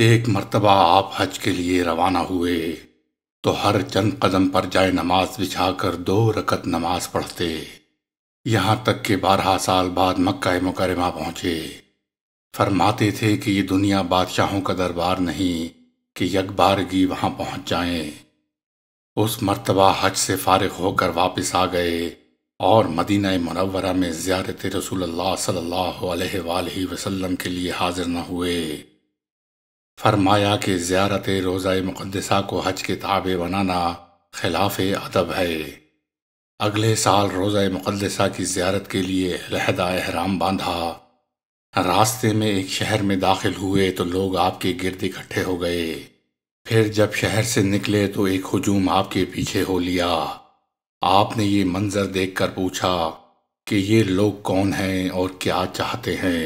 ایک مرتبہ آپ حج کے لیے روانہ ہوئے تو ہر چند قدم پر جائے نماز بچھا کر 2 رکعت نماز پڑھتے، یہاں تک کہ 12 سال بعد مکہ مکرمہ پہنچے۔ فرماتے تھے کہ یہ دنیا بادشاہوں کا دربار نہیں کہ یک بارگی وہاں پہنچ جائیں۔ اس مرتبہ حج سے فارغ ہو کر واپس آ گئے اور مدینہ منورہ میں زیارت رسول اللہ صلی اللہ علیہ وآلہ وسلم کے لیے حاضر نہ ہوئے۔ فرمایا کہ زیارت روضہ مقدسہ کو حج کے تابع بنانا خلاف ادب ہے۔ اگلے سال روضہ مقدسہ کی زیارت کے لیے علیحدہ احرام باندھا۔ راستے میں ایک شہر میں داخل ہوئے تو لوگ آپ کے گرد اکٹھے ہو گئے۔ پھر جب شہر سے نکلے تو ایک ہجوم آپ کے پیچھے ہو لیا۔ آپ نے یہ منظر دیکھ کر پوچھا کہ یہ لوگ کون ہیں اور کیا چاہتے ہیں؟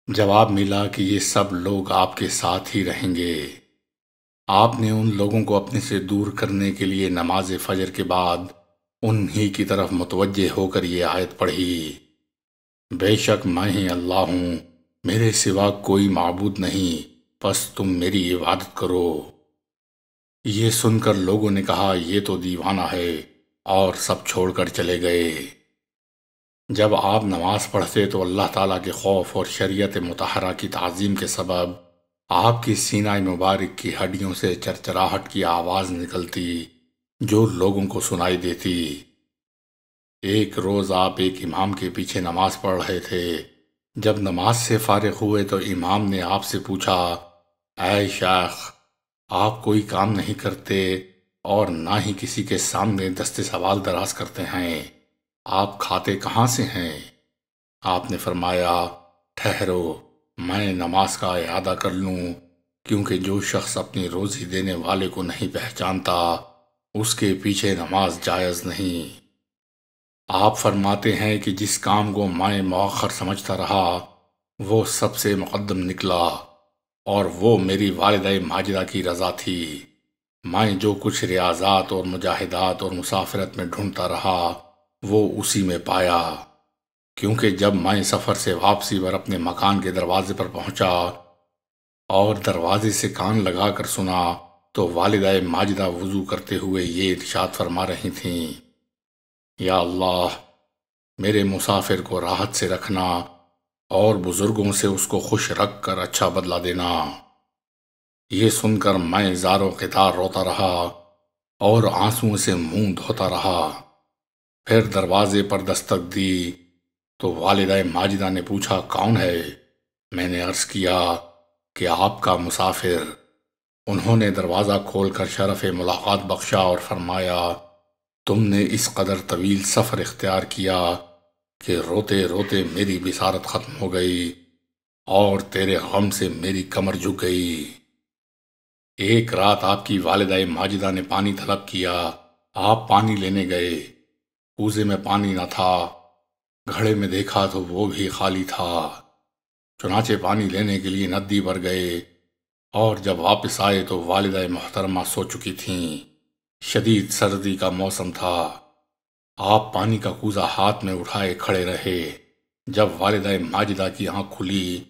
جواب ملا کہ یہ سب لوگ آپ کے ساتھ ہی رہیں گے۔ آپ نے ان لوگوں کو اپنے سے دور کرنے کے لیے نماز فجر کے بعد انہی کی طرف متوجہ ہو کر یہ آیت پڑھی، بے شک میں ہی اللہ ہوں، میرے سوا کوئی معبود نہیں، پس تم میری عبادت کرو۔ یہ سن کر لوگوں نے کہا یہ تو دیوانہ ہے، اور سب چھوڑ کر چلے گئے۔ جب آپ نماز پڑھتے تو اللہ تعالیٰ کے خوف اور شریعت مطہرہ کی تعظیم کے سبب آپ کی سینہ مبارک کی ہڈیوں سے چرچراہٹ کی آواز نکلتی جو لوگوں کو سنائی دیتی۔ ایک روز آپ ایک امام کے پیچھے نماز پڑھ رہے تھے۔ جب نماز سے فارغ ہوئے تو امام نے آپ سے پوچھا، اے شیخ، آپ کوئی کام نہیں کرتے اور نہ ہی کسی کے سامنے دست سوال دراز کرتے ہیں، آپ کھاتے کہاں سے ہیں؟ آپ نے فرمایا، ٹھہرو، میں نماز کا اعادہ کر لوں، کیونکہ جو شخص اپنی روزی دینے والے کو نہیں پہچانتا اس کے پیچھے نماز جائز نہیں۔ آپ فرماتے ہیں کہ جس کام کو میں مؤخر سمجھتا رہا وہ سب سے مقدم نکلا، اور وہ میری والدہ ماجدہ کی رضا تھی۔ میں جو کچھ ریاضات اور مجاہدات اور مسافرت میں ڈھونڈتا رہا وہ اسی میں پایا، کیونکہ جب میں سفر سے واپسی پر اپنے مکان کے دروازے پر پہنچا اور دروازے سے کان لگا کر سنا تو والدہ ماجدہ وضو کرتے ہوئے یہ ارشاد فرما رہی تھیں، یا اللہ، میرے مسافر کو راحت سے رکھنا اور بزرگوں سے اس کو خوش رکھ کر اچھا بدلہ دینا۔ یہ سن کر میں زار و قطار روتا رہا اور آنسوؤں سے منہ دھوتا رہا۔ پھر دروازے پر دستک دی تو والدہ ماجدہ نے پوچھا کون ہے؟ میں نے عرض کیا کہ آپ کا مسافر۔ انہوں نے دروازہ کھول کر شرف ملاقات بخشا اور فرمایا، تم نے اس قدر طویل سفر اختیار کیا کہ روتے روتے میری بصارت ختم ہو گئی اور تیرے غم سے میری کمر جھک گئی۔ ایک رات آپ کی والدہ ماجدہ نے پانی طلب کیا۔ آپ پانی لینے گئے، کوزے میں پانی نہ تھا، گھڑے میں دیکھا تو وہ بھی خالی تھا۔ چنانچہ پانی لینے کے لیے ندی پر گئے اور جب واپس آئے تو والدہ محترمہ سو چکی تھیں۔ شدید سردی کا موسم تھا۔ آپ پانی کا کوزہ ہاتھ میں اٹھائے کھڑے رہے۔ جب والدہ ماجدہ کی آنکھ کھلی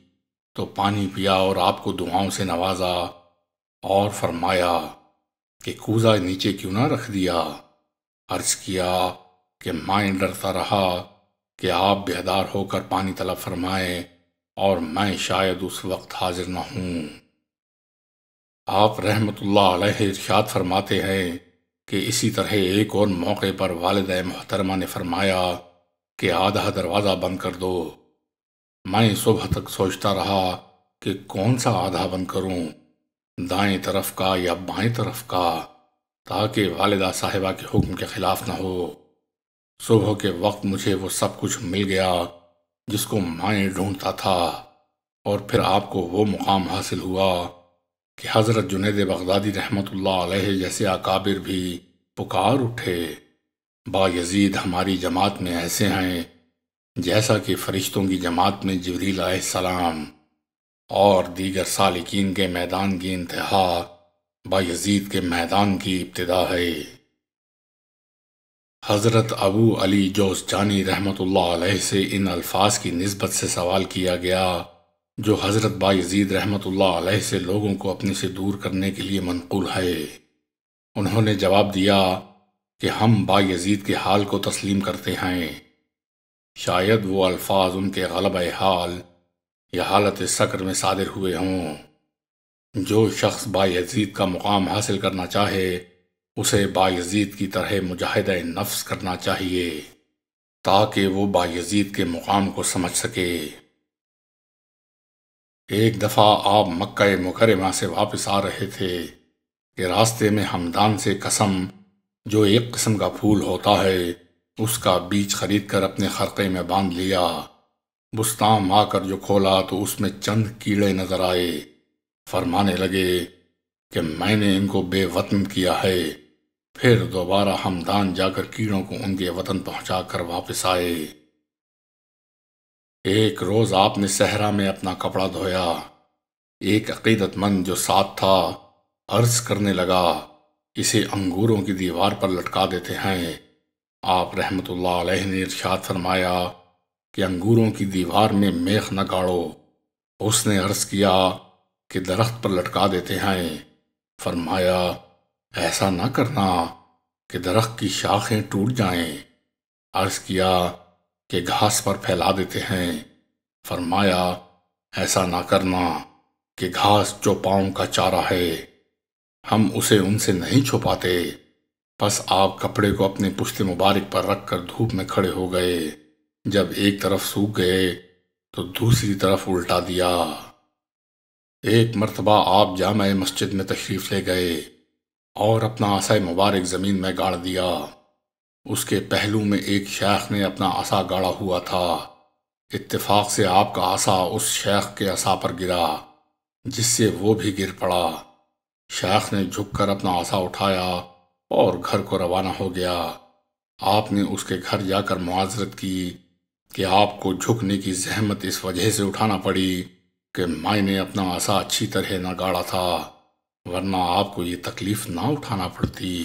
تو پانی پیا اور آپ کو دعاؤں سے نوازا اور فرمایا کہ کوزہ نیچے کیوں نہ رکھ دیا؟ عرض کیا کہ میں ڈرتا رہا کہ آپ بیدار ہو کر پانی طلب فرمائیں اور میں شاید اس وقت حاضر نہ ہوں۔ آپ رحمت اللہ علیہ ارشاد فرماتے ہیں کہ اسی طرح ایک اور موقع پر والدہ محترمہ نے فرمایا کہ آدھا دروازہ بند کر دو۔ میں صبح تک سوچتا رہا کہ کون سا آدھا بند کروں، دائیں طرف کا یا بائیں طرف کا، تاکہ والدہ صاحبہ کے حکم کے خلاف نہ ہو۔ صبح کے وقت مجھے وہ سب کچھ مل گیا جس کو میں ڈھونڈتا تھا، اور پھر آپ کو وہ مقام حاصل ہوا کہ حضرت جنید بغدادی رحمت اللہ علیہ جیسے اکابر بھی پکار اٹھے، بایزید ہماری جماعت میں ایسے ہیں جیسا کہ فرشتوں کی جماعت میں جبریل علیہ السلام، اور دیگر سالکین کے میدان کی انتہا بایزید کے میدان کی ابتدا ہے۔ حضرت ابو علی جوزجانی رحمت اللہ علیہ سے ان الفاظ کی نسبت سے سوال کیا گیا جو حضرت بایزید رحمۃ اللہ علیہ سے لوگوں کو اپنے سے دور کرنے کے لیے منقول ہے۔ انہوں نے جواب دیا کہ ہم بایزید کے حال کو تسلیم کرتے ہیں۔ شاید وہ الفاظ ان کے غلبہ حال یا حالت سکر میں صادر ہوئے ہوں۔ جو شخص بایزید کا مقام حاصل کرنا چاہے اسے بایزید کی طرح مجاہدہ نفس کرنا چاہیے تاکہ وہ بایزید کے مقام کو سمجھ سکے۔ ایک دفعہ آپ مکہ مکرمہ سے واپس آ رہے تھے کہ راستے میں ہمدان سے قسم، جو ایک قسم کا پھول ہوتا ہے، اس کا بیج خرید کر اپنے خرقے میں باندھ لیا۔ بستان آ کر جو کھولا تو اس میں چند کیڑے نظر آئے۔ فرمانے لگے کہ میں نے ان کو بے وطن کیا ہے۔ پھر دوبارہ ہمدان جا کر کیڑوں کو ان کے وطن پہنچا کر واپس آئے۔ ایک روز آپ نے صحرا میں اپنا کپڑا دھویا۔ ایک عقیدت مند جو ساتھ تھا عرض کرنے لگا، اسے انگوروں کی دیوار پر لٹکا دیتے ہیں۔ آپ رحمت اللہ علیہ نے ارشاد فرمایا کہ انگوروں کی دیوار میں میخ نہ گاڑو۔ اس نے عرض کیا کہ درخت پر لٹکا دیتے ہیں۔ فرمایا ایسا نہ کرنا کہ درخت کی شاخیں ٹوٹ جائیں۔ عرض کیا کہ گھاس پر پھیلا دیتے ہیں۔ فرمایا ایسا نہ کرنا کہ گھاس چوپاؤں کا چارہ ہے، ہم اسے ان سے نہیں چھپاتے۔ پس آپ کپڑے کو اپنے پشت مبارک پر رکھ کر دھوپ میں کھڑے ہو گئے۔ جب ایک طرف سوکھ گئے تو دوسری طرف الٹا دیا۔ ایک مرتبہ آپ جامع مسجد میں تشریف لے گئے اور اپنا عصا مبارک زمین میں گاڑ دیا۔ اس کے پہلو میں ایک شیخ نے اپنا عصا گاڑا ہوا تھا۔ اتفاق سے آپ کا عصا اس شیخ کے عصا پر گرا، جس سے وہ بھی گر پڑا۔ شیخ نے جھک کر اپنا عصا اٹھایا اور گھر کو روانہ ہو گیا۔ آپ نے اس کے گھر جا کر معذرت کی کہ آپ کو جھکنے کی زحمت اس وجہ سے اٹھانا پڑی کہ میں نے اپنا عصا اچھی طرح نہ گاڑا تھا، ورنہ آپ کو یہ تکلیف نہ اٹھانا پڑتی۔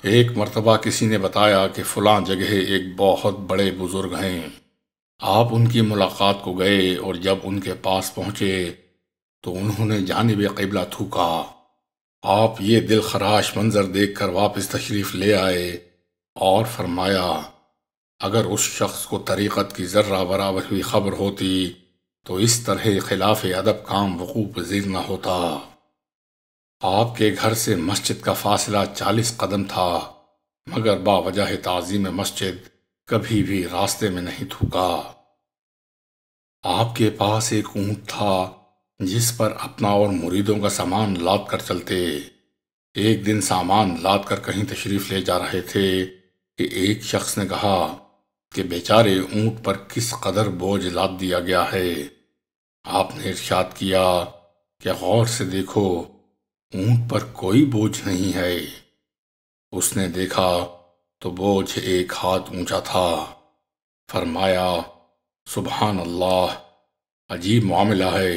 ایک مرتبہ کسی نے بتایا کہ فلاں جگہ ایک بہت بڑے بزرگ ہیں۔ آپ ان کی ملاقات کو گئے اور جب ان کے پاس پہنچے تو انہوں نے جانب قبلہ تھوکا۔ آپ یہ دل خراش منظر دیکھ کر واپس تشریف لے آئے اور فرمایا اگر اس شخص کو طریقت کی ذرہ برابر بھی خبر ہوتی تو اس طرح خلاف ادب کام وقوع پذیر نہ ہوتا۔ آپ کے گھر سے مسجد کا فاصلہ 40 قدم تھا، مگر باوجہ تعظیم مسجد کبھی بھی راستے میں نہیں تھوکا۔ آپ کے پاس ایک اونٹ تھا جس پر اپنا اور مریدوں کا سامان لاد کر چلتے۔ ایک دن سامان لاد کر کہیں تشریف لے جا رہے تھے کہ ایک شخص نے کہا کہ بیچارے اونٹ پر کس قدر بوجھ لاد دیا گیا ہے۔ آپ نے ارشاد کیا کہ غور سے دیکھو، اونٹ پر کوئی بوجھ نہیں ہے۔ اس نے دیکھا تو بوجھ 1 ہاتھ اونچا تھا۔ فرمایا سبحان اللہ، عجیب معاملہ ہے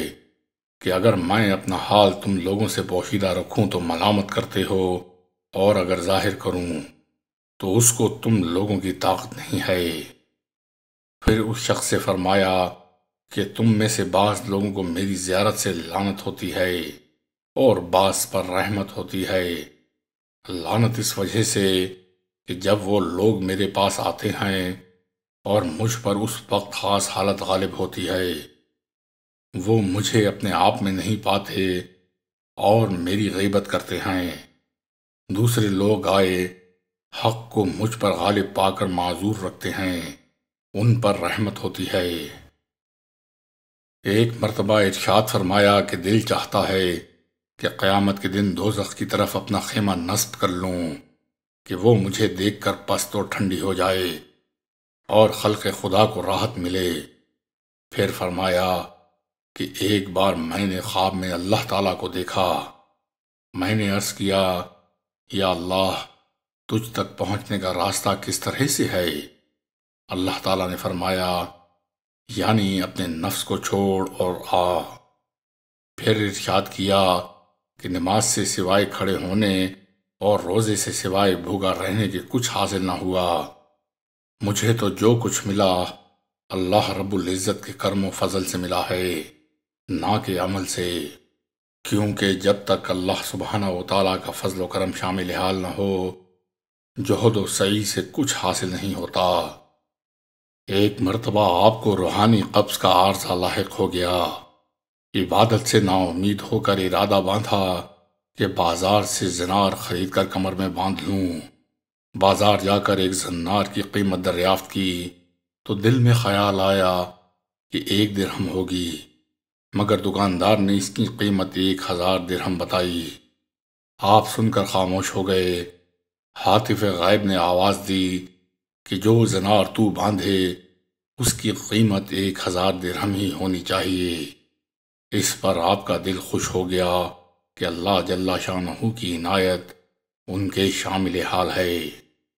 کہ اگر میں اپنا حال تم لوگوں سے پوشیدہ رکھوں تو ملامت کرتے ہو، اور اگر ظاہر کروں تو اس کو تم لوگوں کی طاقت نہیں ہے۔ پھر اس شخص سے فرمایا کہ تم میں سے بعض لوگوں کو میری زیارت سے لعنت ہوتی ہے اور بعض پر رحمت ہوتی ہے۔ لعنت اس وجہ سے کہ جب وہ لوگ میرے پاس آتے ہیں اور مجھ پر اس وقت خاص حالت غالب ہوتی ہے، وہ مجھے اپنے آپ میں نہیں پاتے اور میری غیبت کرتے ہیں۔ دوسرے لوگ آئے حق کو مجھ پر غالب پا کر معذور رکھتے ہیں، ان پر رحمت ہوتی ہے۔ ایک مرتبہ ارشاد فرمایا کہ دل چاہتا ہے کہ قیامت کے دن دوزخ کی طرف اپنا خیمہ نصب کر لوں کہ وہ مجھے دیکھ کر پست و ٹھنڈی ہو جائے اور خلق خدا کو راحت ملے۔ پھر فرمایا کہ ایک بار میں نے خواب میں اللہ تعالیٰ کو دیکھا۔ میں نے عرض کیا یا اللہ، تجھ تک پہنچنے کا راستہ کس طرح سے ہے؟ اللہ تعالیٰ نے فرمایا یعنی اپنے نفس کو چھوڑ اور آ۔ پھر ارشاد کیا کہ نماز سے سوائے کھڑے ہونے اور روزے سے سوائے بھوکا رہنے کے کچھ حاصل نہ ہوا۔ مجھے تو جو کچھ ملا اللہ رب العزت کے کرم و فضل سے ملا ہے، نہ کہ عمل سے، کیونکہ جب تک اللہ سبحانہ و تعالیٰ کا فضل و کرم شامل حال نہ ہو، جہد و سعی سے کچھ حاصل نہیں ہوتا۔ ایک مرتبہ آپ کو روحانی قبض کا عارضہ لاحق ہو گیا۔ عبادت سے نا امید ہو کر ارادہ باندھا کہ بازار سے زنار خرید کر کمر میں باندھ لوں۔ بازار جا کر ایک زنار کی قیمت دریافت کی تو دل میں خیال آیا کہ 1 درہم ہوگی، مگر دکاندار نے اس کی قیمت 1000 درہم بتائی۔ آپ سن کر خاموش ہو گئے۔ ہاتف غائب نے آواز دی کہ جو زنار تو باندھے اس کی قیمت 1000 درہم ہی ہونی چاہیے۔ اس پر آپ کا دل خوش ہو گیا کہ اللہ جل شانہ کی عنایت ان کے شامل حال ہے۔